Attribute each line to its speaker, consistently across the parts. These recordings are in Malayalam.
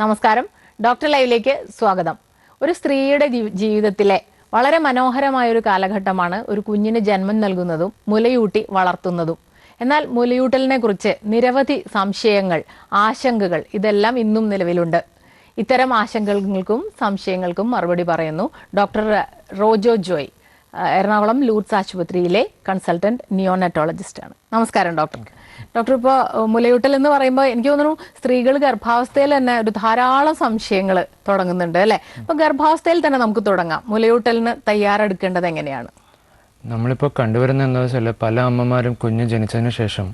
Speaker 1: നമസ്കാരം. ഡോക്ടർ ലൈവിലേക്ക് സ്വാഗതം. ഒരു സ്ത്രീയുടെ ജീവിതത്തിലെ വളരെ മനോഹരമായ ഒരു കാലഘട്ടമാണ് ഒരു കുഞ്ഞിന് ജന്മം നൽകുന്നതും മുലയൂട്ടി വളർത്തുന്നതും. എന്നാൽ മുലയൂട്ടലിനെ കുറിച്ച് നിരവധി സംശയങ്ങൾ, ആശങ്കകൾ ഇതെല്ലാം ഇന്നും നിലവിലുണ്ട്. ഇത്തരം ആശങ്കകൾക്കും സംശയങ്ങൾക്കും മറുപടി പറയുന്നു ഡോക്ടർ റോജോ ജോയ്, എറണാകുളം ലൂർട്സ് ആശുപത്രിയിലെ കൺസൾട്ടന്റ് നിയോനറ്റോളജിസ്റ്റ് ആണ്. നമസ്കാരം ഡോക്ടർ. ഡോക്ടർ, ഇപ്പോൾ മുലയൂട്ടൽ എന്ന് പറയുമ്പോൾ എനിക്ക് തോന്നുന്നു സ്ത്രീകൾ ഗർഭാവസ്ഥയിൽ തന്നെ ഒരു ധാരാളം സംശയങ്ങൾ തുടങ്ങുന്നുണ്ട് അല്ലേ? അപ്പൊ ഗർഭാവസ്ഥയിൽ തന്നെ നമുക്ക് തുടങ്ങാം. മുലയൂട്ടലിന് തയ്യാറെടുക്കേണ്ടത് എങ്ങനെയാണ്?
Speaker 2: നമ്മളിപ്പോൾ കണ്ടുവരുന്ന എന്താ വെച്ചാൽ പല അമ്മമാരും കുഞ്ഞ് ജനിച്ചതിന് ശേഷം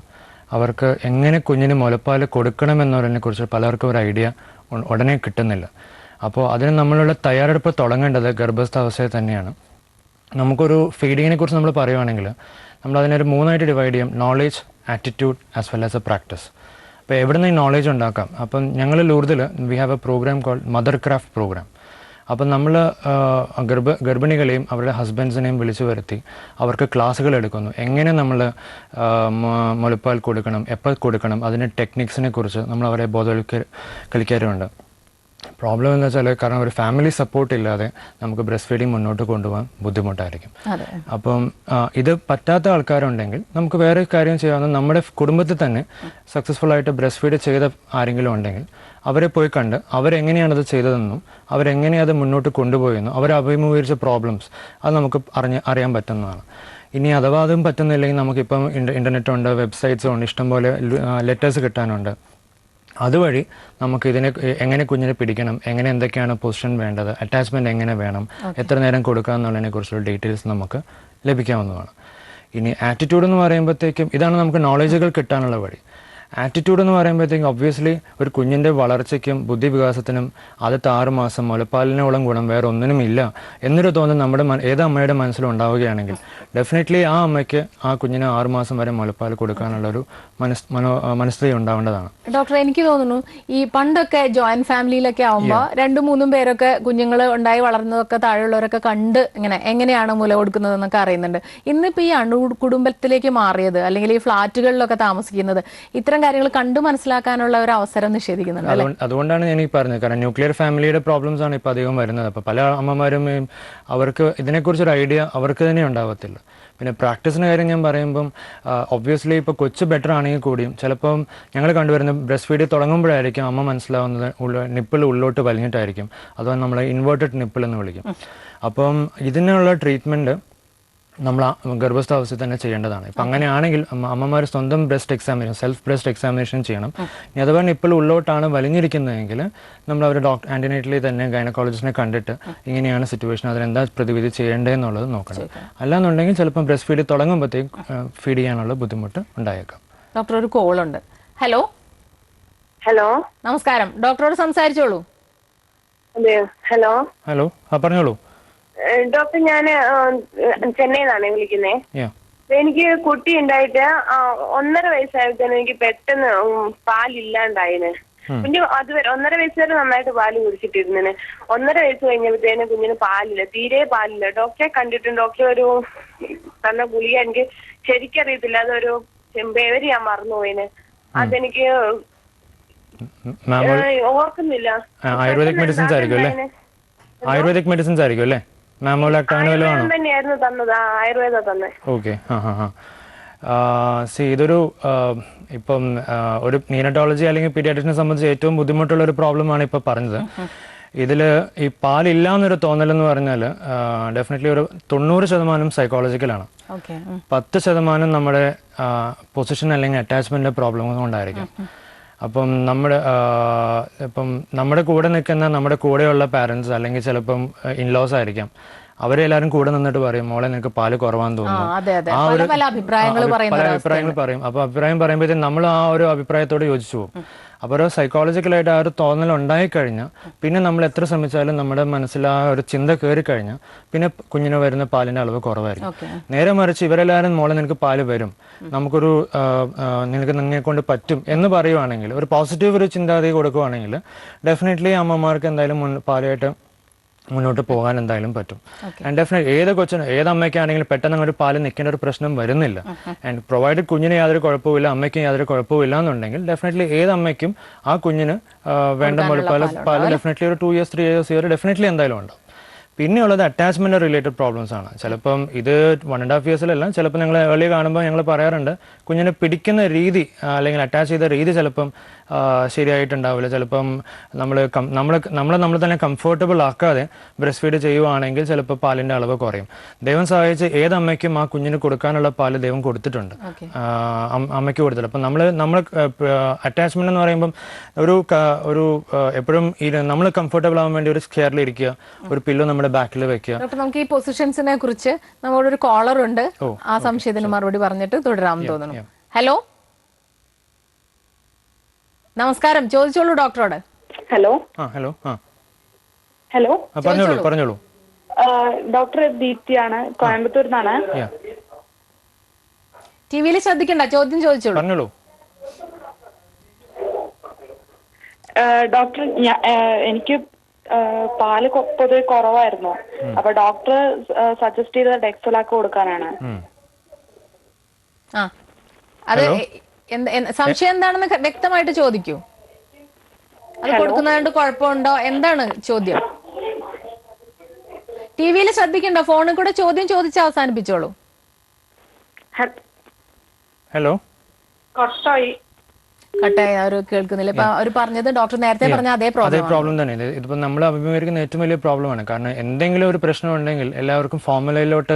Speaker 2: അവർക്ക് എങ്ങനെ കുഞ്ഞിന് മുലപ്പാൽ കൊടുക്കണമെന്നതിനെ കുറിച്ച് പലർക്കും ഒരു ഐഡിയ ഉടനെ കിട്ടുന്നില്ല. അപ്പോൾ അതിന് നമ്മളുള്ള തയ്യാറെടുപ്പ് തുടങ്ങേണ്ടത് ഗർഭസ്ഥാവസ്ഥയിൽ തന്നെയാണ്. നമുക്കൊരു ഫീഡിങ്ങിനെ കുറിച്ച് നമ്മൾ പറയുവാണെങ്കിൽ നമ്മൾ അതിനൊരു മൂന്നായിട്ട് ഡിവൈഡ് ചെയ്യും: knowledge, attitude as well as a practice. അപ്പോൾ എവിടെ നിന്ന് ഈ നോളേജ് ഉണ്ടാക്കാം? അപ്പം ഞങ്ങൾ ലൂർദിൽ we have a program called mother craft program. അപ്പം നമ്മൾ ഗർഭിണികളെയും അവരുടെ ഹസ്ബൻഡ്സിനെയും വിളിച്ചു വരുത്തി അവർക്ക് ക്ലാസ്സുകൾ എടുക്കുന്നു. എങ്ങനെ നമ്മൾ മുലപ്പാൽ കൊടുക്കണം, എപ്പോൾ കൊടുക്കണം, അതിൻ്റെ ടെക്നിക്സിനെ കുറിച്ച് നമ്മൾ അവരെ ബോധവൽക്കരിക്കാറുണ്ട്. പ്രോബ്ലം എന്ന് വെച്ചാൽ കാരണം ഒരു ഫാമിലി സപ്പോർട്ട് ഇല്ലാതെ നമുക്ക് ബ്രസ്റ്റ് ഫീഡിങ് മുന്നോട്ട് കൊണ്ടുപോകാൻ ബുദ്ധിമുട്ടായിരിക്കും. അപ്പം ഇത് പറ്റാത്ത ആൾക്കാരുണ്ടെങ്കിൽ നമുക്ക് വേറെ കാര്യം ചെയ്യാവുന്ന, നമ്മുടെ കുടുംബത്തിൽ തന്നെ സക്സസ്ഫുൾ ആയിട്ട് ബ്രസ്റ്റ് ഫീഡ് ചെയ്ത ആരെങ്കിലും ഉണ്ടെങ്കിൽ അവരെ പോയി കണ്ട് അവരെങ്ങനെയാണത് ചെയ്തതെന്നും അവരെങ്ങനെയത് മുന്നോട്ട് കൊണ്ടുപോയെന്നും അവർ അഭിമുഖീകരിച്ച പ്രോബ്ലംസ് അത് നമുക്ക് അറിയാൻ പറ്റുന്നതാണ്. ഇനി അഥവാ അതും പറ്റുന്നില്ലെങ്കിൽ നമുക്കിപ്പം ഇൻ്റർനെറ്റ് ഉണ്ട്, വെബ്സൈറ്റ്സും ഉണ്ട്, ഇഷ്ടംപോലെ ലെറ്റേഴ്സ് കിട്ടാനുണ്ട്. അതുവഴി നമുക്ക് ഇതിനെ എങ്ങനെ കുഞ്ഞിനെ പിടിക്കണം, എങ്ങനെ എന്തൊക്കെയാണ് പൊസിഷൻ വേണ്ടത്, അറ്റാച്ച്മെൻറ്റ് എങ്ങനെ വേണം, എത്ര നേരം കൊടുക്കുക എന്നുള്ളതിനെ കുറിച്ചുള്ള ഡീറ്റെയിൽസ് നമുക്ക് ലഭിക്കാവുന്നതാണ്. ഇനി ആറ്റിറ്റ്യൂഡ് എന്ന് പറയുമ്പോഴത്തേക്കും ഇതാണ് നമുക്ക് നോളേജുകൾ കിട്ടാനുള്ള വഴി. ആറ്റിറ്റ്യൂഡ് എന്ന് പറയുമ്പോഴത്തേക്കും ഒബ്വിയസ്ലി ഒരു കുഞ്ഞിൻ്റെ വളർച്ചയ്ക്കും ബുദ്ധിവികാസത്തിനും ആദ്യത്തെ 6 മാസം മുലപ്പാലിനോളം ഗുണം വേറെ ഒന്നിനും ഇല്ല എന്നൊരു തോന്നൽ നമ്മുടെ ഏത് അമ്മയുടെ മനസ്സിലുണ്ടാവുകയാണെങ്കിൽ ഡെഫിനറ്റ്ലി ആ അമ്മയ്ക്ക് ആ കുഞ്ഞിന് 6 മാസം വരെ മുലപ്പാൽ കൊടുക്കാനുള്ളൊരു മനസ്ഥിതി ഉണ്ടാവേണ്ടതാണ്.
Speaker 1: ഡോക്ടർ, എനിക്ക് തോന്നുന്നു ഈ പണ്ടൊക്കെ ജോയിന്റ് ഫാമിലിയിലൊക്കെ ആവുമ്പോൾ 2-3 പേരൊക്കെ കുഞ്ഞുങ്ങൾ ഉണ്ടായി വളർന്നതൊക്കെ താഴെയുള്ളവരൊക്കെ കണ്ട് എങ്ങനെയാണ് മുല കൊടുക്കുന്നതെന്നൊക്കെ അറിയുന്നുണ്ട്. ഇന്നിപ്പോൾ ഈ കുടുംബത്തിലേക്ക് മാറിയത് അല്ലെങ്കിൽ ഈ ഫ്ലാറ്റുകളിലൊക്കെ താമസിക്കുന്നത് ഇത്തരം കാര്യങ്ങൾ കണ്ടു മനസ്സിലാക്കാനുള്ള ഒരു അവസരം നിഷേധിക്കുന്നുണ്ട്.
Speaker 2: അതുകൊണ്ടാണ് ഞാൻ ഈ പറഞ്ഞത്. കാരണം ന്യൂക്ലിയർ ഫാമിലിയുടെ പ്രോബ്ലംസ് ആണ് ഇപ്പോൾ അധികം വരുന്നത്. അപ്പോൾ പല അമ്മമാരും അവർക്ക് ഇതിനെക്കുറിച്ചൊരു ഐഡിയ അവർക്ക് തന്നെ ഉണ്ടാവത്തില്ല. പിന്നെ പ്രാക്ടീസിൻ്റെ കാര്യം ഞാൻ പറയുമ്പം ഒബ്വിയസ്ലി ഇപ്പോൾ കൊച്ചു ബെറ്റർ ആണെങ്കിൽ കൂടിയും ചിലപ്പം ഞങ്ങൾ കണ്ടുവരുന്ന ബ്രസ്റ്റ് ഫീഡ് തുടങ്ങുമ്പോഴായിരിക്കും അമ്മ മനസ്സിലാവുന്നത് നിപ്പിൾ ഉള്ളോട്ട് വലിഞ്ഞിട്ടായിരിക്കും. അഥവാ നമ്മൾ ഇൻവേർട്ടഡ് നിപ്പിൾ എന്ന് വിളിക്കും. അപ്പം ഇതിനുള്ള ട്രീറ്റ്മെൻറ്റ് നമ്മൾ ഗർഭസ്ഥാവസ്ഥയിൽ തന്നെ ചെയ്യേണ്ടതാണ്. ഇപ്പം അങ്ങനെയാണെങ്കിൽ അമ്മമാർ സ്വന്തം breast examination, self breast examination ചെയ്യണം. ഇനി അഥവാ നിപ്പിൾ ഉള്ളോട്ടാണ് വലിഞ്ഞിരിക്കുന്നതെങ്കിൽ നമ്മൾ അവർ ആൻറ്റിനേറ്റലി തന്നെ ഗൈനക്കോളജിസ്റ്റിനെ കണ്ടിട്ട് ഇങ്ങനെയാണ് സിറ്റുവേഷൻ, അതിനെന്താ പ്രതിവിധി ചെയ്യേണ്ടതെന്നുള്ളത് നോക്കണം. അല്ലാന്നുണ്ടെങ്കിൽ ചിലപ്പം ബ്രസ്റ്റ് ഫീഡ് തുടങ്ങുമ്പോഴത്തേക്ക് ഫീഡ് ചെയ്യാനുള്ള ബുദ്ധിമുട്ട് ഉണ്ടായേക്കാം.
Speaker 1: ഡോക്ടർ, ഒരു കോൾ ഉണ്ട്. ഹലോ
Speaker 3: ഹലോ,
Speaker 1: നമസ്കാരം. ഡോക്ടറോട് സംസാരിച്ചോളൂ.
Speaker 3: ഹലോ
Speaker 2: ഹലോ, പറഞ്ഞോളൂ
Speaker 3: ഡോക്ടർ. ഞാൻ ചെന്നൈന്നാണ് വിളിക്കുന്നേ. എനിക്ക് കുട്ടി ഉണ്ടായിട്ട് 1.5 വയസ്സായപ്പോഴത്തേനും എനിക്ക് പെട്ടെന്ന് പാലില്ലാണ്ടായിന്. കുഞ്ഞ് അതുവരെ 1.5 വയസ്സ് വരെ നന്നായിട്ട് പാല് കുടിച്ചിട്ടിരുന്നേന്. 1.5 വയസ്സ് കഴിഞ്ഞപ്പോഴത്തേനും കുഞ്ഞിന് പാലില്ല, തീരെ പാലില്ല. ഡോക്ടറെ കണ്ടിട്ടുണ്ട്. ഡോക്ടർ ഒരു തന്ന ഗുളിക എനിക്ക് ശരിക്കറിയത്തില്ല, അതൊരു പേര് ഞാൻ മറന്നുപോയിന്. അതെനിക്ക് ഓർക്കുന്നില്ല.
Speaker 2: ആയുർവേദിക് മെഡിസിൻസ് ആയിരിക്കും അല്ലേ? ആയുർവേദിക് മെഡിസിൻസ് ആയിരിക്കും അല്ലേ?
Speaker 3: തന്നെയായിരുന്നു തന്നത്, ആയുർവേദം തന്നെ.
Speaker 2: ഓക്കെ. ഇതൊരു ഇപ്പം ഒരു നിയോനറ്റോളജി അല്ലെങ്കിൽ പീഡിയാട്രിഷനെ സംബന്ധിച്ച് ഏറ്റവും ബുദ്ധിമുട്ടുള്ള ഒരു പ്രോബ്ലമാണ് ഇപ്പോൾ പറഞ്ഞത്. ഇതിൽ ഈ പാലില്ല എന്നൊരു തോന്നലെന്ന് പറഞ്ഞാൽ ഡെഫിനറ്റ്ലി ഒരു 90% സൈക്കോളജിക്കലാണ്. 10% നമ്മുടെ പൊസിഷൻ അല്ലെങ്കിൽ അറ്റാച്ച്മെൻറ്റിൻ്റെ പ്രോബ്ലം കൊണ്ടായിരിക്കും. അപ്പം നമ്മുടെ കൂടെ നിൽക്കുന്ന നമ്മുടെ കൂടെയുള്ള പാരൻസ് അല്ലെങ്കിൽ ചിലപ്പം ഇൻലോസ് ആയിരിക്കും, അവരെല്ലാവരും കൂടെ നിന്നിട്ട് പറയും മോളെ നിനക്ക് പാല് കുറവാന്ന് തോന്നുന്നു. ആ ഒരു പല അഭിപ്രായങ്ങൾ പറയും. അപ്പോൾ അഭിപ്രായം പറയുമ്പോഴത്തേക്കും നമ്മൾ ആ ഒരു അഭിപ്രായത്തോട് യോജിച്ചു പോകും. അപ്പോൾ ഒരു സൈക്കോളജിക്കലായിട്ട് ആ ഒരു തോന്നൽ ഉണ്ടായിക്കഴിഞ്ഞാൽ പിന്നെ നമ്മൾ എത്ര ശ്രമിച്ചാലും നമ്മുടെ മനസ്സിൽ ആ ഒരു ചിന്ത കയറി കഴിഞ്ഞാൽ പിന്നെ കുഞ്ഞിന് വരുന്ന പാലിൻ്റെ അളവ് കുറവായിരിക്കും. നേരെ മറിച്ച് ഇവരെല്ലാവരും മോളെ നിനക്ക് പാല് വരും, നമുക്കൊരു നിന്നെ കൊണ്ട് പറ്റും എന്ന് പറയുവാണെങ്കിൽ, ഒരു പോസിറ്റീവ് ഒരു ചിന്താഗതി കൊടുക്കുവാണെങ്കിൽ ഡെഫിനറ്റ്ലി അമ്മമാർക്ക് എന്തായാലും പാലായിട്ട് മുന്നോട്ട് പോകാൻ എന്തായാലും പറ്റും. ആൻഡ് ഡെഫിനറ്റ് ഏത് കൊച്ചിനും ഏത് അമ്മയ്ക്കാണെങ്കിലും പെട്ടെന്ന് അങ്ങോട്ട് പാല് നിൽക്കേണ്ട ഒരു പ്രശ്നം വരുന്നില്ല. ആൻഡ് പ്രൊവൈഡഡ് കുഞ്ഞിന് യാതൊരു കുഴപ്പമില്ല, അമ്മയ്ക്കും യാതൊരു കുഴപ്പമില്ല എന്നുണ്ടെങ്കിൽ ഡെഫിനറ്റ്ലി ഏത് അമ്മയ്ക്കും ആ കുഞ്ഞിന് വേണ്ട പാല് ഡെഫിനറ്റ്ലി ഒരു 2 years 3 years ഡെഫിനറ്റ്ലി എന്തായാലും ഉണ്ടാവും. പിന്നെയുള്ളത് അറ്റാച്ച്മെന്റ് റിലേറ്റഡ് പ്രോബ്ലംസ് ആണ്. ചിലപ്പം ഇത് 1.5 yearsലല്ല, ചിലപ്പോൾ നിങ്ങൾ ഏർലി കാണുമ്പോൾ ഞങ്ങൾ പറയാറുണ്ട് കുഞ്ഞിനെ പിടിക്കുന്ന രീതി അല്ലെങ്കിൽ അറ്റാച്ച് ചെയ്ത രീതി ചിലപ്പം ശരിയായിട്ടുണ്ടാവില്ല. ചിലപ്പം നമ്മൾ തന്നെ കംഫർട്ടബിൾ ആക്കാതെ ബ്രസ്റ്റ് ഫീഡ് ചെയ്യുവാണെങ്കിൽ ചിലപ്പോൾ പാലിൻ്റെ അളവ് കുറയും. ദൈവം സഹായിച്ച് ഏതമ്മയ്ക്കും ആ കുഞ്ഞിന് കൊടുക്കാനുള്ള പാല് ദൈവം കൊടുത്തിട്ടുണ്ട്, അമ്മയ്ക്ക് കൊടുത്തിട്ടുണ്ട്. അപ്പം നമ്മൾ അറ്റാച്ച്മെന്റ് എന്ന് പറയുമ്പം ഒരു എപ്പോഴും നമ്മൾ കംഫർട്ടബിൾ ആവാൻ വേണ്ടി ഒരു ചെയറിലിരിക്കുക, ഒരു പില്ലോ നമ്മുടെ ബാക്കിൽ വെക്കുക.
Speaker 1: ഡോക്ടർ, നമുക്ക് ഈ പൊസിഷൻസിനെ കുറിച്ച് നമ്മുടെ ഒരു കോളർ ഉണ്ട്, ആ സംശയത്തിന് മറുപടി പറഞ്ഞിട്ട് തുടരാമെന്ന് തോന്നുന്നു. ഹലോ, നമസ്കാരം, ചോദിച്ചോളൂ ഡോക്ടറോട്.
Speaker 3: ഹലോ
Speaker 2: ഹലോ
Speaker 3: ഹലോ
Speaker 2: പറഞ്ഞോളൂ.
Speaker 3: ഡോക്ടർ ദീപ്തിയാണ്, കോയമ്പത്തൂരിൽ നിന്നാണ്.
Speaker 1: ടിവിയിൽ ശ്രദ്ധിക്കണ്ട, ചോദ്യം ചോദിച്ചോളൂ.
Speaker 2: പറഞ്ഞോളൂ
Speaker 3: ഡോക്ടർ, എനിക്ക് പാല് പൊതുവെ കുറവായിരുന്നു. അപ്പൊ ഡോക്ടർ സജസ്റ്റ് ചെയ്ത ഡെക്സലാക്ക് കൊടുക്കാനാണ്.
Speaker 1: അത് സംശയം എന്താണെന്ന് വ്യക്തമായിട്ട് ചോദിക്കൂ. അത് കൊടുക്കുന്നതുകൊണ്ട് കുഴപ്പമുണ്ടോ, എന്താണ് ചോദ്യം? ടിവിയിൽ ശ്രദ്ധിക്കണ്ട, ഫോണിൽ കൂടെ ചോദ്യം ചോദിച്ച് അവസാനിപ്പിച്ചോളൂ.
Speaker 2: ഹലോ,
Speaker 1: കട്ടായി, അവർ കേൾക്കുന്നില്ല. ഇപ്പൊ അവർ പറഞ്ഞത് ഡോക്ടർ നേരത്തെ പറഞ്ഞ അതേ
Speaker 2: പ്രോബ്ലം തന്നെ. ഇതിപ്പോ നമ്മൾ അഭിമുഖീകരിക്കുന്ന ഏറ്റവും വലിയ പ്രോബ്ലമാണ്. കാരണം എന്തെങ്കിലും ഒരു പ്രശ്നം ഉണ്ടെങ്കിൽ എല്ലാവർക്കും ഫോർമുലയിലോട്ട്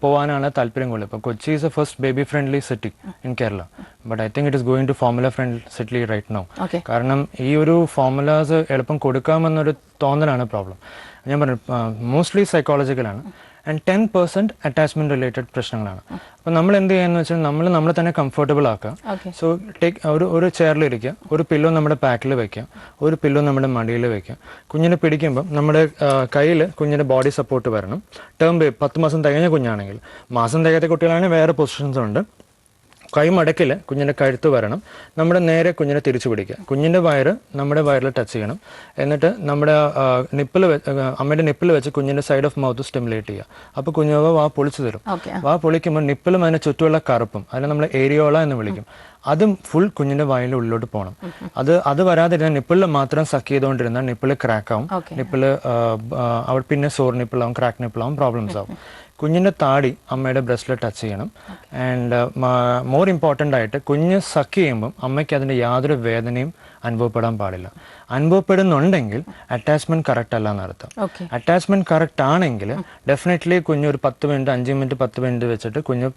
Speaker 2: പോകാനാണ് താല്പര്യം കൂടുതൽ. ഇപ്പോൾ Kochi is a first baby friendly city in Kerala, but I think it is going to formula friendly city right now. കാരണം ഈ ഒരു ഫോർമുലാസ് എളുപ്പം കൊടുക്കാമെന്നൊരു തോന്നലാണ് പ്രോബ്ലം. ഞാൻ പറഞ്ഞു മോസ്റ്റ്ലി സൈക്കോളജിക്കലാണ് ആൻഡ് 10% അറ്റാച്ച്മെന്റ് റിലേറ്റഡ് പ്രശ്നങ്ങളാണ്. അപ്പോൾ നമ്മൾ എന്ത് ചെയ്യാന്ന് വെച്ചാൽ നമ്മളെ തന്നെ കംഫർട്ടബിൾ ആക്കുക. സോ ഒരു ചെയറിലിരിക്കുക, ഒരു പില്ലോ നമ്മുടെ ബാക്കിൽ വെക്കുക, ഒരു പില്ലോ നമ്മുടെ മടിയിൽ വെക്കുക. കുഞ്ഞിനെ പിടിക്കുമ്പോൾ നമ്മുടെ കയ്യിൽ കുഞ്ഞിൻ്റെ ബോഡി സപ്പോർട്ട് വരണം. ടേം 10 മാസം തികഞ്ഞ കുഞ്ഞാണെങ്കിൽ, മാസം തികയാത്ത കുട്ടികളാണെങ്കിൽ വേറെ പൊസിഷൻസ് ഉണ്ട്. കൈ മടക്കിൽ കുഞ്ഞിൻ്റെ കഴുത്ത് വരണം. നമ്മുടെ നേരെ കുഞ്ഞിനെ തിരിച്ചു പിടിക്കുക. കുഞ്ഞിൻ്റെ വയറ് നമ്മുടെ വയറിൽ ടച്ച് ചെയ്യണം. എന്നിട്ട് നമ്മുടെ അമ്മയുടെ നിപ്പിൽ വെച്ച് കുഞ്ഞിൻ്റെ സൈഡ് ഓഫ് മൗത്ത് സ്റ്റിമുലേറ്റ് ചെയ്യുക. അപ്പോൾ കുഞ്ഞ് വാ പൊളിച്ചു തരും. വാ പൊളിക്കുമ്പോൾ നിപ്പിലും അതിന് ചുറ്റുമുള്ള കറുപ്പും, അതിനെ നമ്മൾ ഏരിയോള എന്ന് വിളിക്കും, അതും ഫുൾ കുഞ്ഞിൻ്റെ വായിൻ്റെ ഉള്ളിലോട്ട് പോകണം. അത് വരാതിരുന്നാൽ നിപ്പിളിൽ മാത്രം സക്ക് ചെയ്തുകൊണ്ടിരുന്നാൽ നിപ്പിൾ ക്രാക്ക് ആവും, നിപ്പിൾ അവിടെ പിന്നെ സോർ നിപ്പിളാവും, ക്രാക്ക് നിപ്പിളാവും, പ്രോബ്ലംസ് ആവും. കുഞ്ഞിൻ്റെ താടി അമ്മയുടെ ബ്രസ്റ്റിൽ ടച്ച് ചെയ്യണം. ആൻഡ് മോർ ഇമ്പോർട്ടൻ്റ് ആയിട്ട് കുഞ്ഞ് സക്ക് ചെയ്യുമ്പം അമ്മയ്ക്ക് അതിൻ്റെ യാതൊരു വേദനയും അനുഭവപ്പെടാൻ പാടില്ല. അനുഭവപ്പെടുന്നുണ്ടെങ്കിൽ അറ്റാച്ച്മെന്റ് കറക്റ്റ് അല്ല എന്നർത്ഥം. അറ്റാച്ച്മെന്റ് കറക്റ്റ് ആണെങ്കിൽ ഡെഫിനറ്റ്ലി കുഞ്ഞ് ഒരു 10 മിനിറ്റ് 5 മിനിറ്റ് 10 മിനിറ്റ് വെച്ചിട്ട് കുഞ്ഞ്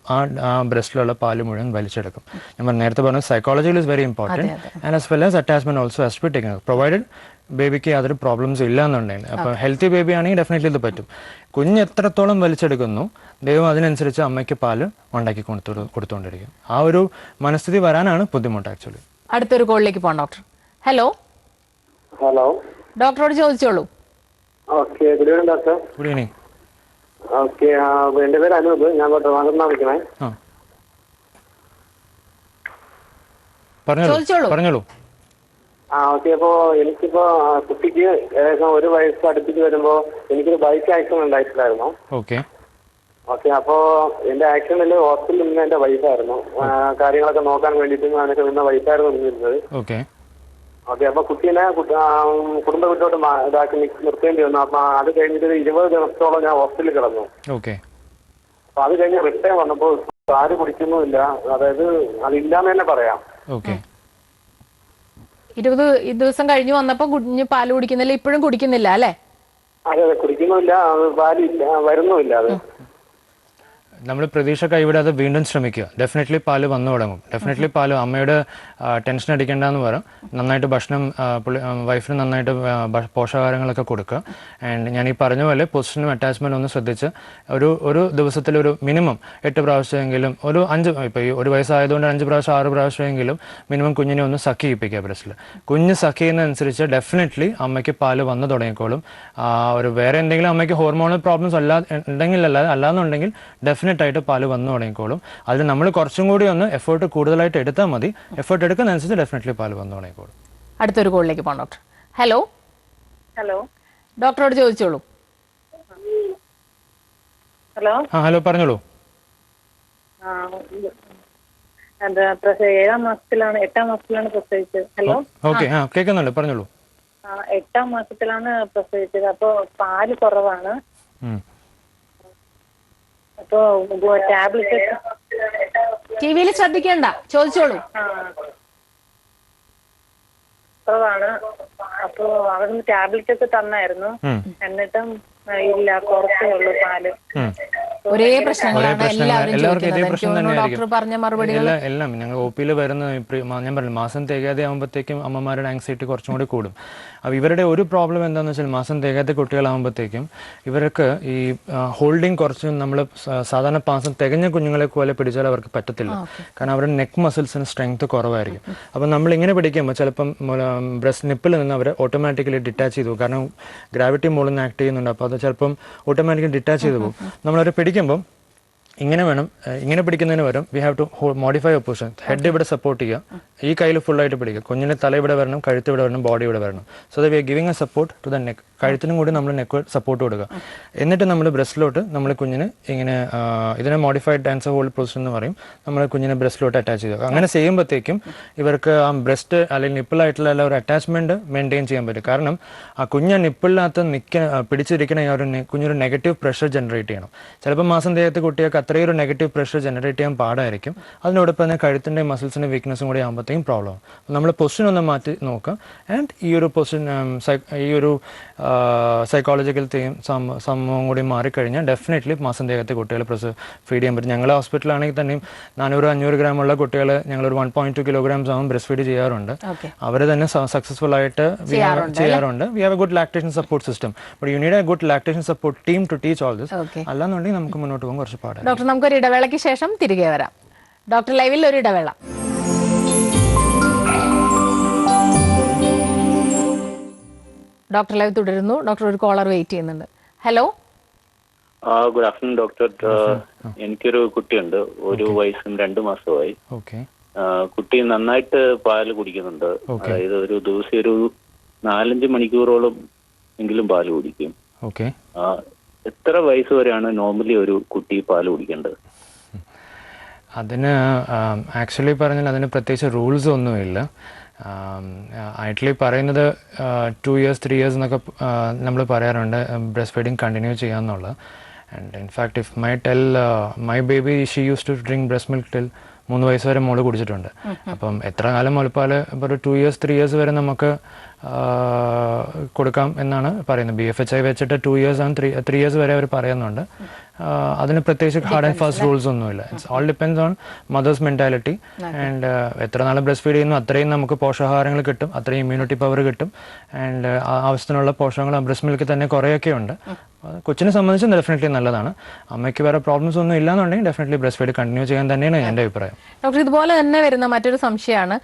Speaker 2: ആ ബ്രസ്റ്റിലുള്ള പാല് മുഴുവൻ വലിച്ചെടുക്കും. ഞാൻ നേരത്തെ പറഞ്ഞു psychological is very important and as well as attachment also has to be taken provided ബേബിക്ക് യാതൊരു പ്രോബ്ലംസ് ഇല്ല എന്നുണ്ടെങ്കിൽ. അപ്പോൾ ഹെൽത്തി ബേബി ആണെങ്കിൽ ഡെഫിനറ്റ്ലി ഇത് പറ്റും. കുഞ്ഞ് എത്രത്തോളം വലിച്ചെടുക്കുന്നു ദൈവം അതിനനുസരിച്ച് അമ്മയ്ക്ക് പാല് ഉണ്ടാക്കി കൊടുത്തുകൊണ്ടിരിക്കും. ആ ഒരു മനസ്ഥിതി വരാനാണ് ബുദ്ധിമുട്ട് ആക്ച്വലി.
Speaker 1: അടുത്തൊരു കോളിലേക്ക് പോകാം ഡോക്ടർ. ഹലോ ഡോക്ടറോട് ചോദിച്ചോളൂ.
Speaker 4: Okay, good evening doctor.
Speaker 2: Good evening.
Speaker 4: Okay, എന്റെ പേര് അനൂപ്, ഞാൻ വിളിക്കണേ.
Speaker 2: പറഞ്ഞോളൂ.
Speaker 4: ഓക്കെ, അപ്പോ എനിക്കിപ്പോ കുട്ടിക്ക് ഏകദേശം 1 വയസ്സ് അടുപ്പിച്ച് വരുമ്പോ എനിക്കൊരു ബൈക്ക് ആക്സിഡന്റ് ഉണ്ടായിട്ടുണ്ടായിരുന്നു.
Speaker 2: ഓക്കെ,
Speaker 4: അപ്പോ എന്റെ ആക്സിഡന്റിൽ ഹോസ്പിറ്റലിൽ നിന്ന് എന്റെ വൈഫായിരുന്നു കാര്യങ്ങളൊക്കെ നോക്കാൻ വേണ്ടിയിട്ട് അതിനൊക്കെ നിന്ന വൈഫായിരുന്നു നിന്നിരുന്നത്. ഓക്കെ, അപ്പൊ കുട്ടീനെ കുടുംബ വീട്ടിലോട്ട് ഇതാക്കി നിർത്തേണ്ടി വന്നു. അപ്പൊ അത് കഴിഞ്ഞിട്ട് 20 ദിവസത്തോളം ഞാൻ ഹോസ്പിറ്റലിൽ കിടന്നു. അപ്പൊ അത് കഴിഞ്ഞ് റിട്ടേൺ വന്നപ്പോൾ ആര് കുടിക്കുന്നുമില്ല, അതായത് അതില്ലാന്ന് തന്നെ പറയാം.
Speaker 1: 20 ദിവസം കഴിഞ്ഞു വന്നപ്പോ കുഞ്ഞ് പാല് കുടിക്കുന്നില്ല, ഇപ്പോഴും കുടിക്കുന്നില്ല അല്ലെ?
Speaker 4: അതെ, കുടിക്കുന്നില്ല, പാലില്ല, വരുന്നുമില്ല. അത്
Speaker 2: നമ്മൾ പ്രതീക്ഷ കൈവിടാതെ വീണ്ടും ശ്രമിക്കുക. ഡെഫിനറ്റ്ലി പാല് വന്നു തുടങ്ങും. ഡെഫിനറ്റ്ലി പാല് അമ്മയുടെ ടെൻഷൻ അടിക്കേണ്ടെന്ന് പറയും. നന്നായിട്ട് ഭക്ഷണം വൈഫിന് നന്നായിട്ട് പോഷകാഹാരങ്ങളൊക്കെ കൊടുക്കുക. ആൻഡ് ഞാൻ ഈ പറഞ്ഞ പോലെ പൊസിഷനും അറ്റാച്ച്മെൻറ്റും ഒന്ന് ശ്രദ്ധിച്ച് ഒരു ദിവസത്തിലൊരു മിനിമം 8 പ്രാവശ്യമെങ്കിലും ഒരു 5 ഇപ്പോൾ ഈ 1 വയസ്സായതുകൊണ്ട് 5 പ്രാവശ്യം 6 പ്രാവശ്യമെങ്കിലും മിനിമം കുഞ്ഞിനെ ഒന്ന് സക്ക് ചെയ്യിപ്പിക്കുക ബ്രസ്റ്റിൽ. കുഞ്ഞ് സക്ക് ചെയ്യുന്നതനുസരിച്ച് ഡെഫിനറ്റ്ലി അമ്മയ്ക്ക് പാല് വന്നു തുടങ്ങിക്കോളും. ഒരു വേറെ എന്തെങ്കിലും അമ്മയ്ക്ക് ഹോർമോണൽ പ്രോബ്ലംസ് അല്ലാന്നുണ്ടെങ്കിൽ ഡെഫിനറ്റ് ആയിട്ട് പാല് വന്നു തുടങ്ങിക്കോളും. അതിൽ നമ്മൾ കുറച്ചും കൂടി ഒന്ന് എഫേർട്ട് കൂടുതലായിട്ട് എടുത്താൽ മതി. എഫേർട്ട് എടുക്കുന്നതനുസരിച്ച് ഡെഫിനറ്റ്ലി പാല് വന്നു തുടങ്ങിക്കോളും.
Speaker 1: അടുത്തൊരു കോളിലേക്ക് പോകാം ഡോക്ടർ. ഹലോ
Speaker 3: ഹലോ
Speaker 1: ഡോക്ടറോട് ചോദിച്ചോളൂ.
Speaker 3: ഹലോ.
Speaker 2: ഹലോ പറഞ്ഞോളൂ.
Speaker 3: എന്താ 8ാം മാസത്തിലാണ് പ്രസവിച്ചത്. ഹലോ.
Speaker 2: ഓക്കെ, കേൾക്കുന്നുണ്ട്, പറഞ്ഞോളൂ.
Speaker 3: 8ാം മാസത്തിലാണ് പ്രസവിച്ചത്. അപ്പൊ പാല് കുറവാണ്. അപ്പൊ ടാബ്ലറ്റ്
Speaker 1: ടിവിയിൽ ശ്രദ്ധിക്കണ്ട, ചോദിച്ചോളൂ.
Speaker 3: കുറവാണ്. അപ്പൊ അവിടുന്ന് ടാബ്ലറ്റ് ഒക്കെ തന്നായിരുന്നു. എന്നിട്ടും ഇല്ല, കുറച്ചേ ഉള്ളൂ പാല്.
Speaker 1: ഒരേ പ്രശ്നങ്ങളാണ് എല്ലാവരും
Speaker 2: എല്ലാവർക്കും ഇതേ
Speaker 1: ചോദിക്കുന്നത്.
Speaker 2: പ്രശ്നം
Speaker 1: എനിക്ക് തോന്നുന്നു
Speaker 2: തന്നെയായിരിക്കും.
Speaker 1: ഡോക്ടർ പറഞ്ഞ മറുപടികൾ
Speaker 2: എല്ലാം ഞങ്ങൾ ഒ പിയിൽ വരുന്ന ഞാൻ പറഞ്ഞു മാസം തികയാതെ ആകുമ്പോഴത്തേക്കും അമ്മമാരുടെ ആങ്സൈറ്റി കുറച്ചും കൂടി കൂടും. അപ്പോൾ ഇവരുടെ ഒരു പ്രോബ്ലം എന്താണെന്ന് വെച്ചാൽ മാസം തികയാത്ത കുട്ടികളാകുമ്പോഴത്തേക്കും ഇവർക്ക് ഈ ഹോൾഡിങ് കുറച്ച് നമ്മൾ സാധാരണ മാസം തികഞ്ഞ കുഞ്ഞുങ്ങളെ പോലെ പിടിച്ചാൽ അവർക്ക് പറ്റത്തില്ല. കാരണം അവരുടെ നെക്ക് മസിൽസിന് സ്ട്രെങ്ത് കുറവായിരിക്കും. അപ്പോൾ നമ്മൾ ഇങ്ങനെ പിടിക്കുമ്പോൾ ചിലപ്പം ബ്രസ്റ്റ് നിപ്പിൽ നിന്ന് അവർ ഓട്ടോമാറ്റിക്കലി ഡിറ്റാച്ച് ചെയ്തു പോകും. കാരണം ഗ്രാവിറ്റി മുകളിൽ നിന്ന് ആക്ട് ചെയ്യുന്നുണ്ട്. അപ്പോൾ അത് ചിലപ്പം ഓട്ടോമാറ്റിക്കലി ഡിറ്റാച്ച് ചെയ്തു പോകും. നമ്മളവരെ പിടിക്കുമ്പം ഇങ്ങനെ വേണം, ഇങ്ങനെ പിടിക്കുന്നതിന് പകരം we have to modify a position. Head ഇവിടെ സപ്പോർട്ട് ചെയ്യുക, ഈ കയ്യിൽ ഫുള്ളായിട്ട് പിടിക്കുക. കുഞ്ഞിൻ്റെ തല ഇവിടെ വരണം, കഴുത്ത് ഇവിടെ വരണം, ബോഡി ഇവിടെ വരണം. So the we are giving a support to the neck. കഴുത്തിനും കൂടി നമ്മൾ നെക്ക് സപ്പോർട്ട് കൊടുക്കുക. എന്നിട്ട് നമ്മൾ ബ്രസ്റ്റിലോട്ട് നമ്മൾ കുഞ്ഞിന് ഇങ്ങനെ ഇതിനെ മോഡിഫൈഡ് ഡാൻസർ ഹോൾഡ് പൊസിഷൻ എന്ന് പറയും. നമ്മൾ കുഞ്ഞിനെ ബ്രസ്റ്റിലോട്ട് അറ്റാച്ച് ചെയ്യുക. അങ്ങനെ ചെയ്യുമ്പോഴത്തേക്കും ഇവർക്ക് ആ ബ്രസ്റ്റ് അല്ലെങ്കിൽ നിപ്പിളായിട്ടുള്ള എല്ലാ ഒരു അറ്റാച്ച്മെൻറ്റ് മെയിൻറ്റെയിൻ ചെയ്യാൻ പറ്റും. കാരണം ആ കുഞ്ഞ് നിപ്പിളിനകത്ത് പിടിച്ചിരിക്കണ ആ ഒരു കുഞ്ഞൊരു നെഗറ്റീവ് പ്രഷർ ജനറേറ്റ് ചെയ്യണം. ചിലപ്പോൾ മാസം തികയാത്ത കുട്ടികൾക്ക് അത്രയും ഒരു നെഗറ്റീവ് പ്രഷർ ജനറേറ്റ് ചെയ്യാൻ പാടായിരിക്കും. അതിനോടൊപ്പം തന്നെ കഴുത്തിൻ്റെ മസിൽസിൻ്റെ വീക്ക്നെസ്സും കൂടി ആകുമ്പോഴത്തേക്കും പ്രോബ്ലം ആവും. നമ്മൾ പൊസിഷൻ ഒന്ന് മാറ്റി നോക്കുക. ആൻഡ് ഈ ഒരു പൊസിഷൻ ഈ ഒരു സൈക്കോളജിക്കൽ സംഭവം കൂടി മാറിക്കഴിഞ്ഞാൽ ഡെഫിനറ്റ്ലി മാസം തികയാത്ത കുട്ടികളെ ഫീഡ് ചെയ്യാൻ പറ്റും. ഞങ്ങളുടെ ഹോസ്പിറ്റലാണെങ്കിൽ തന്നെയും 400-500 ഗ്രാമുള്ള കുട്ടികളെ ഞങ്ങളൊരു 1.2 കിലോഗ്രാംസ് ആകും ബ്രസ്റ്റ് ഫീഡ് ചെയ്യാറുണ്ട്. അവർ തന്നെ സക്സസ്ഫുൾ ആയിട്ട് ചെയ്യാറുണ്ട്. We have a good lactation support system. But you need a good lactation support team to teach all this. അല്ലാന്നുണ്ടെങ്കിൽ നമുക്ക് മുന്നോട്ട് പോകാൻ കുറച്ച് പാടാണ്.
Speaker 1: ഡോക്ടർ, നമുക്കൊരു ഇടവേളയ്ക്ക് ശേഷം തിരികെ വരാം. ഡോക്ടർ ലൈവിൽ ഒരു ഇടവേള. ഡോക്ടർ ലൈവ് തുടരുന്നു. ഡോക്ടർ, ഒരു കോളർ വെയിറ്റ് ചെയ്യുന്നുണ്ട്. ഹലോ.
Speaker 5: Good afternoon doctor. എനിക്കൊരു കുട്ടിയുണ്ട്, 1 വയസ്സും 2 മാസമായി. കുട്ടി നന്നായിട്ട് പാല് കുടിക്കുന്നുണ്ട്. അതായത് ഒരു ദിവസം ഒരു 4-5 മണിക്കൂറോളം എങ്കിലും പാല് കുടിക്കും. എത്ര വയസ്സ് വരെയാണ് നോർമലി ഒരു കുട്ടി പാല് കുടിക്കേണ്ടത്?
Speaker 2: അതിന് ആക്ച്വലി പറഞ്ഞാൽ അതിന് പ്രത്യേകിച്ച് റൂൾസ് ഒന്നുമില്ല. ആക്ച്വലി പറയുന്നത് 2 years 3 years എന്നൊക്കെ നമ്മൾ പറയാറുണ്ട് ബ്രസ്റ്റ് ഫീഡിങ് കണ്ടിന്യൂ ചെയ്യാമെന്നുള്ളത്. And in fact if my baby she use to drink breast milk till 3 വയസ്സ് വരെ മോള് കുടിച്ചിട്ടുണ്ട്. അപ്പം എത്ര കാലം മുലപ്പാല് ഇപ്പോൾ ഒരു 2 years 3 years വരെ നമുക്ക് കൊടുക്കാം എന്നാണ് പറയുന്നത്. BFHI വെച്ചിട്ട് 2 years and 3 years വരെ അവർ പറയുന്നുണ്ട്. അതിന് പ്രത്യേകിച്ച് ഹാർഡ് ആൻഡ് ഫാസ്റ്റ് റൂൾസ് ഒന്നുമില്ല. It's all depends on mother's mentality. And എത്ര നാൾ ബ്രസ്റ്റ് ഫീഡ് ചെയ്യുന്നു അത്രയും നമുക്ക് പോഷകാഹാരങ്ങൾ കിട്ടും, അത്രയും ഇമ്മ്യൂണിറ്റി പവർ കിട്ടും. ആൻഡ് ആവശ്യത്തിനുള്ള പോഷകങ്ങൾ ബ്രസ്റ്റ് മിൽക്കിൽ തന്നെ കുറേയൊക്കെ ഉണ്ട്. കൊച്ചിനെ സംബന്ധിച്ച് ഡെഫിനറ്റ്ലി നല്ലതാണ്. അമ്മയ്ക്ക് വേറെ പ്രോബ്ലംസ് ഒന്നും ഇല്ലാന്നുണ്ടെങ്കിൽ ഡെഫിനറ്റ്ലി ബ്രസ്റ്റ് ഫീഡ് കണ്ടിന്യൂ ചെയ്യാൻ തന്നെയാണ് എൻ്റെ അഭിപ്രായം.
Speaker 1: ഡോക്ടർ, ഇതുപോലെ തന്നെ വരുന്ന മറ്റൊരു സംശയമാണ്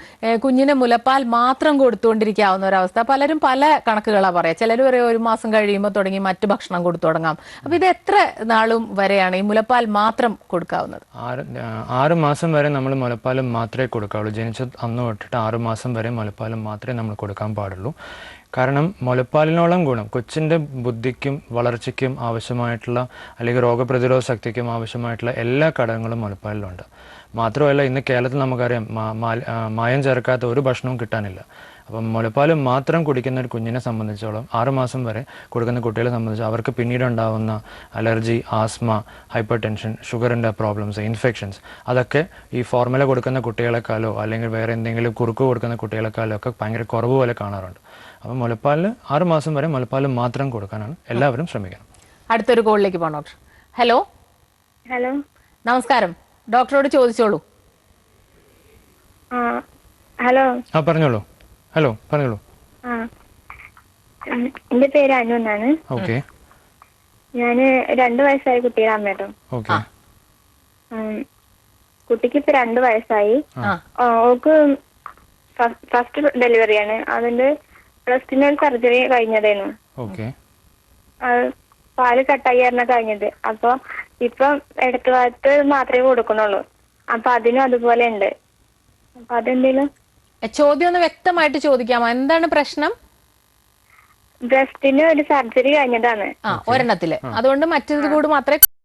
Speaker 1: കുഞ്ഞിന് മുലപ്പാൽ മാത്രം കൊടുത്തുകൊണ്ടിരിക്കാവുന്ന ഒരവസ്ഥ. പലരും പല കണക്കുകളാണ് പറയാം. ചിലർ പറയും 1 മാസം കഴിയുമ്പോൾ തുടങ്ങി മറ്റു ഭക്ഷണം കൊടുത്തു തുടങ്ങാം. അപ്പൊ ഇത് എത്ര നാളും വരെയാണ് ഈ മുലപ്പാൽ മാത്രം കൊടുക്കാവുന്നത്?
Speaker 2: 6 മാസം വരെ നമ്മൾ മുലപ്പാൽ മാത്രമേ കൊടുക്കാവുള്ളൂ. ജനിച്ച അന്ന് തൊട്ടിട്ട് 6 മാസം വരെ മുലപ്പാൽ മാത്രമേ നമ്മൾ കൊടുക്കാൻ പാടുള്ളൂ. കാരണം മുലപ്പാലിനോളം ഗുണം കൊച്ചിൻ്റെ ബുദ്ധിക്കും വളർച്ചയ്ക്കും ആവശ്യമായിട്ടുള്ള അല്ലെങ്കിൽ രോഗപ്രതിരോധ ശക്തിക്കും ആവശ്യമായിട്ടുള്ള എല്ലാ ഘടകങ്ങളും മുലപ്പാലിലുണ്ട്. മാത്രമല്ല ഇന്ന് കേരളത്തിൽ നമുക്കറിയാം മായം ചേർക്കാത്ത ഒരു ഭക്ഷണവും കിട്ടാനില്ല. അപ്പം മുലപ്പാൽ മാത്രം കുടിക്കുന്ന ഒരു കുഞ്ഞിനെ സംബന്ധിച്ചോളം 6 മാസം വരെ കൊടുക്കുന്ന കുട്ടികളെ സംബന്ധിച്ച് അവർക്ക് പിന്നീട് ഉണ്ടാകുന്ന അലർജി, ആസ്മ, ഹൈപ്പർ ടെൻഷൻ, ഷുഗറിൻ്റെ പ്രോബ്ലംസ്, ഇൻഫെക്ഷൻസ് അതൊക്കെ ഈ ഫോർമുല കൊടുക്കുന്ന കുട്ടികളെക്കാളോ അല്ലെങ്കിൽ വേറെ എന്തെങ്കിലും കുറുക്ക് കൊടുക്കുന്ന കുട്ടികളെക്കാളോ ഒക്കെ ഭയങ്കര കുറവ് പോലെ കാണാറുണ്ട്. അപ്പം മുലപ്പാലിൽ 6 മാസം വരെ മുലപ്പാൽ മാത്രം കൊടുക്കാനാണ് എല്ലാവരും ശ്രമിക്കണം.
Speaker 1: അടുത്തൊരു കോളിലേക്ക് പോകാം ഡോക്ടർ. ഹലോ.
Speaker 6: ഹലോ,
Speaker 1: നമസ്കാരം. ഡോക്ടറോട് ചോദിച്ചോളൂ.
Speaker 6: ഹലോ.
Speaker 2: പറഞ്ഞോളൂ. ഹലോ, പറഞ്ഞോളൂ.
Speaker 6: എന്റെ പേര് അനു എന്നാണ്.
Speaker 2: ഓക്കെ.
Speaker 6: ഞാന് 2 വയസ്സായ കുട്ടിയുടെ അമ്മേട്ടോ.
Speaker 2: ഓക്കെ.
Speaker 6: കുട്ടിക്ക് ഇപ്പൊ 2 വയസ്സായി. ഓക്ക് ഫസ്റ്റ് ഡെലിവറിയാണ്. അതിന്റെ ബ്രസ്റ്റിന് സർജറി കഴിഞ്ഞതായിരുന്നു.
Speaker 2: ഓക്കെ.
Speaker 6: പാല് കട്ടായിരുന്നു കഴിഞ്ഞത്. അപ്പൊ ഇപ്പം ഇടത്ത് ഭാഗത്ത് മാത്രമേ കൊടുക്കണുള്ളൂ. അപ്പൊ അതിനും അതുപോലെ ഉണ്ട്. അപ്പൊ അതെന്തേലും
Speaker 1: ചോദ്യം ഒന്ന് വ്യക്തമായിട്ട് ചോദിക്കാമോ? എന്താണ് പ്രശ്നം?
Speaker 6: ബ്രസ്റ്റിന് ഒരു സർജറി കഴിഞ്ഞതാണ്.
Speaker 1: ഒരെണ്ണത്തില്. അതുകൊണ്ട് മറ്റേത് കൂടി മാത്രമേ